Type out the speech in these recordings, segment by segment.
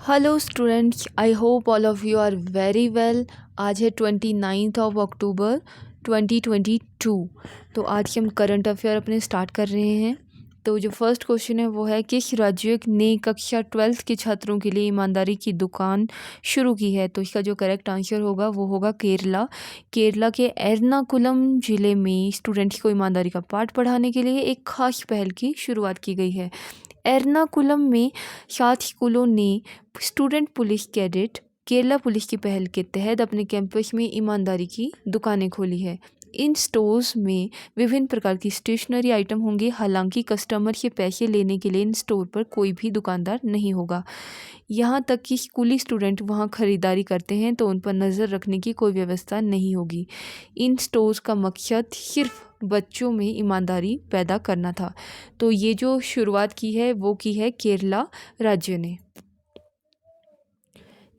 Hello students, I hope all of you are very well. आज है 29 of October 2022। तो आज के हम करंट अफेयर अपने स्टार्ट कर रहे हैं। तो जो फर्स्ट क्वेश्चन है वो है, किस राज्य ने कक्षा 12th के छात्रों के लिए ईमानदारी की दुकान शुरू की है? तो इसका जो करेक्ट आंसर होगा वो होगा केरला। केरला के एर्नाकुलम ज़िले में स्टूडेंट्स को ईमानदारी का पाठ पढ़ाने के लिए एक खास पहल की शुरुआत की गई है। एर्नाकुलम में 7 स्कूलों ने student police cadet Kerala police की पहल के तहत अपने कैंपस में ईमानदारी की दुकानें खोली है। इन स्टोर्स में विभिन्न प्रकार की स्टेशनरी आइटम होंगे। हालांकि कस्टमर से पैसे लेने के लिए इन स्टोर पर कोई भी दुकानदार नहीं होगा। यहाँ तक कि स्कूली स्टूडेंट वहाँ खरीदारी करते हैं तो उन पर नज़र रखने की कोई व्यवस्था नहीं होगी। इन स्टोर्स का मकसद सिर्फ बच्चों में ईमानदारी पैदा करना था। तो ये जो शुरुआत की है वो की है केरला राज्य ने।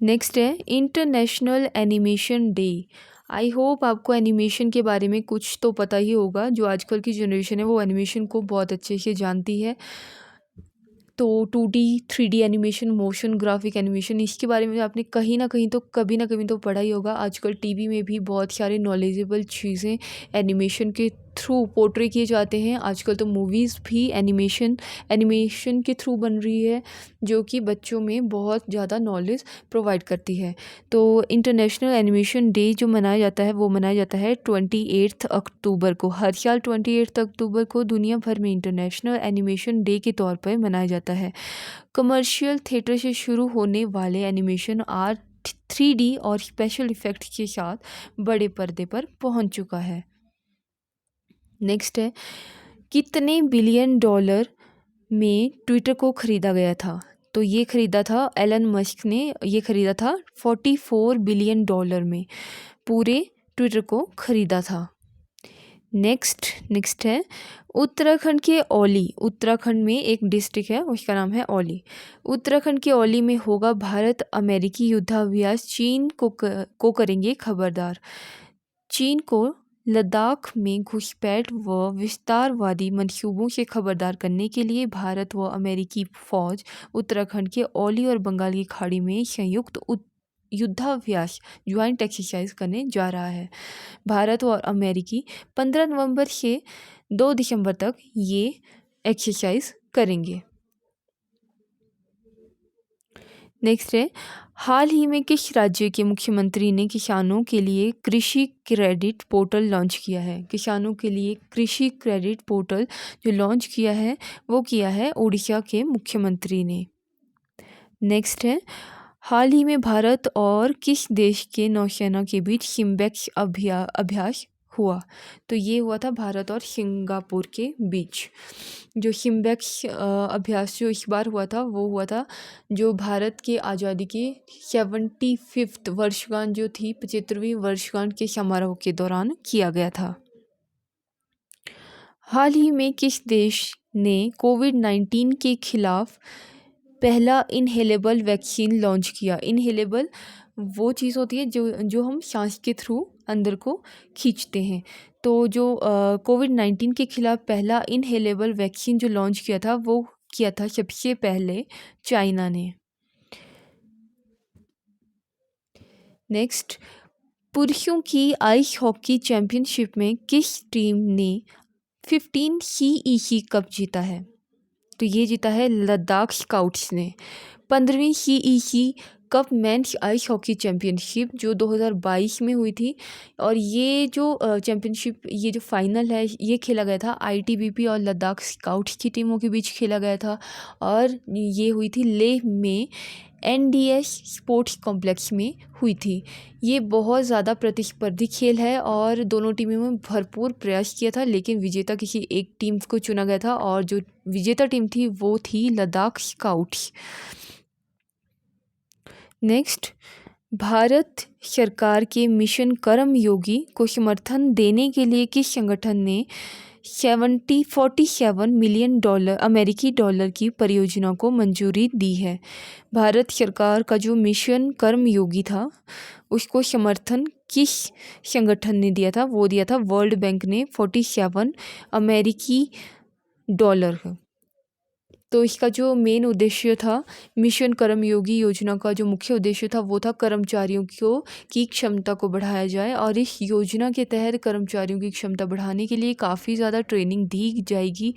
नेक्स्ट है international animation day. I hope आपको एनिमेशन के बारे में कुछ तो पता ही होगा। जो आजकल की जनरेशन है वो एनिमेशन को बहुत अच्छे से जानती है। तो 2D 3D animation, motion graphic animation, इसके बारे में आपने कहीं ना कहीं तो कभी ना कभी तो पढ़ा ही होगा। आजकल टीवी में भी बहुत सारे नॉलेजेबल चीज़ें एनिमेशन के थ्रू पोर्ट्रे किए जाते हैं। आजकल तो मूवीज़ भी एनिमेशन के थ्रू बन रही है, जो कि बच्चों में बहुत ज़्यादा नॉलेज प्रोवाइड करती है। तो इंटरनेशनल एनिमेशन डे जो मनाया जाता है वो मनाया जाता है 28 अक्टूबर को। हर साल 28 अक्टूबर को दुनिया भर में इंटरनेशनल एनिमेशन डे के तौर पर मनाया जाता है। कमर्शियल थिएटर से शुरू होने वाले एनिमेशन आज 3D और स्पेशल इफ़ेक्ट्स के साथ बड़े पर्दे पर पहुंच चुका है। नेक्स्ट है, कितने बिलियन डॉलर में ट्विटर को ख़रीदा गया था? तो ये ख़रीदा था एलन मस्क ने। ये ख़रीदा था 44 बिलियन डॉलर में पूरे ट्विटर को ख़रीदा था। नेक्स्ट है उत्तराखंड के औली। उत्तराखंड में एक डिस्ट्रिक्ट है, उसका नाम है औली। उत्तराखंड के औली में होगा भारत अमेरिकी युद्धाभ्यास। चीन को करेंगे खबरदार। चीन को लद्दाख में घुसपैठ व विस्तारवादी मंसूबों से खबरदार करने के लिए भारत व अमेरिकी फ़ौज उत्तराखंड के औली और बंगाल की खाड़ी में संयुक्त युद्धाभ्यास ज्वाइंट एक्सरसाइज करने जा रहा है। भारत और अमेरिकी 15 नवंबर से 2 दिसंबर तक ये एक्सरसाइज करेंगे। नेक्स्ट है, हाल ही में किस राज्य के मुख्यमंत्री ने किसानों के लिए कृषि क्रेडिट पोर्टल लॉन्च किया है? किसानों के लिए कृषि क्रेडिट पोर्टल जो लॉन्च किया है वो किया है उड़ीसा के मुख्यमंत्री ने। नेक्स्ट है, हाल ही में भारत और किस देश के नौसेना के बीच सिम्बेक्स अभ्यास हुआ? तो ये हुआ था भारत और सिंगापुर के बीच। जो सिम्बेक्स अभ्यास जो इस बार हुआ था वो हुआ था जो भारत के आज़ादी की 75th वर्षगांठ जो थी, 75वीं वर्षगांठ के समारोह के दौरान किया गया था। हाल ही में किस देश ने कोविड-19 के खिलाफ पहला इनहेलेबल वैक्सीन लॉन्च किया? इनहेलेबल वो चीज़ होती है जो हम सांस के थ्रू अंदर को खींचते हैं। तो जो कोविड-19 के खिलाफ पहला इनहेलेबल वैक्सीन जो लॉन्च किया था वो किया था सबसे पहले चाइना ने। नेक्स्ट, पुरुषों की आइस हॉकी चैंपियनशिप में किस टीम ने 15 CEC कप जीता है? तो ये जीता है लद्दाख स्काउट्स ने। 15वीं CEC cup men's ice hockey championship जो 2022 में हुई थी। और ये जो चैम्पियनशिप, ये जो फाइनल है ये खेला गया था ITBP और लद्दाख स्काउट्स की टीमों के बीच खेला गया था। और ये हुई थी लेह में NDS स्पोर्ट्स कॉम्प्लेक्स में हुई थी। ये बहुत ज़्यादा प्रतिस्पर्धी खेल है और दोनों टीमों में भरपूर प्रयास किया था, लेकिन विजेता किसी एक टीम को चुना गया था और जो विजेता टीम थी वो थी लद्दाख स्काउट्स। नेक्स्ट, भारत सरकार के मिशन कर्मयोगी को समर्थन देने के लिए किस संगठन ने 47 मिलियन डॉलर अमेरिकी डॉलर की परियोजना को मंजूरी दी है? भारत सरकार का जो मिशन कर्मयोगी था उसको समर्थन किस संगठन ने दिया था? वो दिया था वर्ल्ड बैंक ने 47 अमेरिकी डॉलर। तो इसका जो मेन उद्देश्य था, मिशन कर्मयोगी योजना का जो मुख्य उद्देश्य था वो था कर्मचारियों की क्षमता को बढ़ाया जाए, और इस योजना के तहत कर्मचारियों की क्षमता बढ़ाने के लिए काफ़ी ज़्यादा ट्रेनिंग दी जाएगी,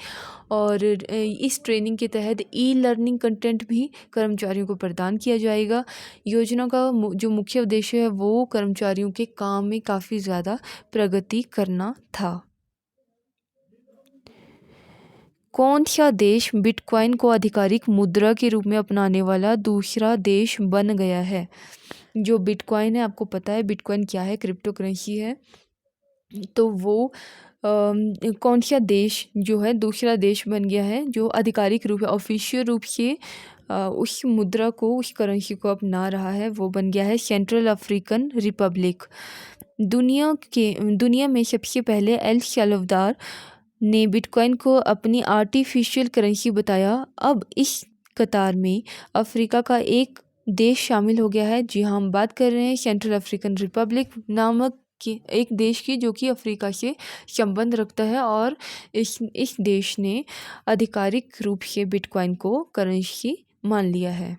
और इस ट्रेनिंग के तहत ई लर्निंग कंटेंट भी कर्मचारियों को प्रदान किया जाएगा। योजना का जो मुख्य उद्देश्य है वो कर्मचारियों के काम में काफ़ी ज़्यादा प्रगति करना था। कौन सा देश बिटकॉइन को आधिकारिक मुद्रा के रूप में अपनाने वाला दूसरा देश बन गया है? जो बिटकॉइन है, आपको पता है बिटकॉइन क्या है, क्रिप्टो करेंसी है। तो वो कौन सा देश जो है दूसरा देश बन गया है जो आधिकारिक रूप है, ऑफिशियल रूप से उस मुद्रा को, उस करेंसी को अपना रहा है, वो बन गया है सेंट्रल अफ्रीकन रिपब्लिक। दुनिया में सबसे पहले एल सल्वाडोर ने बिटकॉइन को अपनी आर्टिफिशियल करेंसी बताया। अब इस कतार में अफ्रीका का एक देश शामिल हो गया है। जी हाँ, हम बात कर रहे हैं सेंट्रल अफ्रीकन रिपब्लिक नामक एक देश की, जो कि अफ्रीका से संबंध रखता है, और इस देश ने आधिकारिक रूप से बिटकॉइन को करेंसी मान लिया है।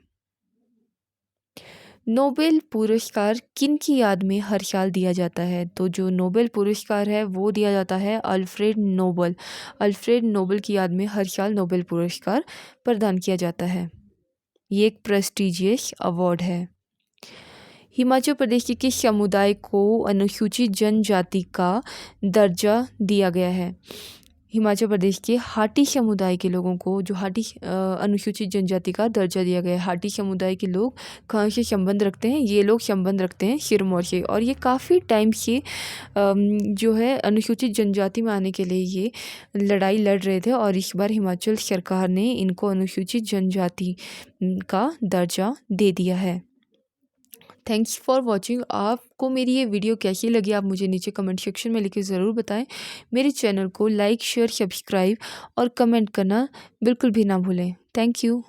नोबेल पुरस्कार किन की याद में हर साल दिया जाता है? तो जो नोबेल पुरस्कार है वो दिया जाता है अल्फ्रेड नोबेल की याद में हर साल नोबेल पुरस्कार प्रदान किया जाता है। ये एक प्रेस्टिजियस अवार्ड है। हिमाचल प्रदेश के किस समुदाय को अनुसूचित जनजाति का दर्जा दिया गया है? हिमाचल प्रदेश के हाटी समुदाय के लोगों को जो अनुसूचित जनजाति का दर्जा दिया गया है। हाटी समुदाय के लोग कहाँ से संबंध रखते हैं? ये लोग संबंध रखते हैं सिरमौर से, और ये काफ़ी टाइम से जो है अनुसूचित जनजाति में आने के लिए ये लड़ाई लड़ रहे थे, और इस बार हिमाचल सरकार ने इनको अनुसूचित जनजाति का दर्जा दे दिया है। Thanks for watching. आपको मेरी ये वीडियो कैसी लगी आप मुझे नीचे कमेंट सेक्शन में लिख के ज़रूर बताएं। मेरे चैनल को लाइक, शेयर, सब्सक्राइब और कमेंट करना बिल्कुल भी ना भूलें। Thank you.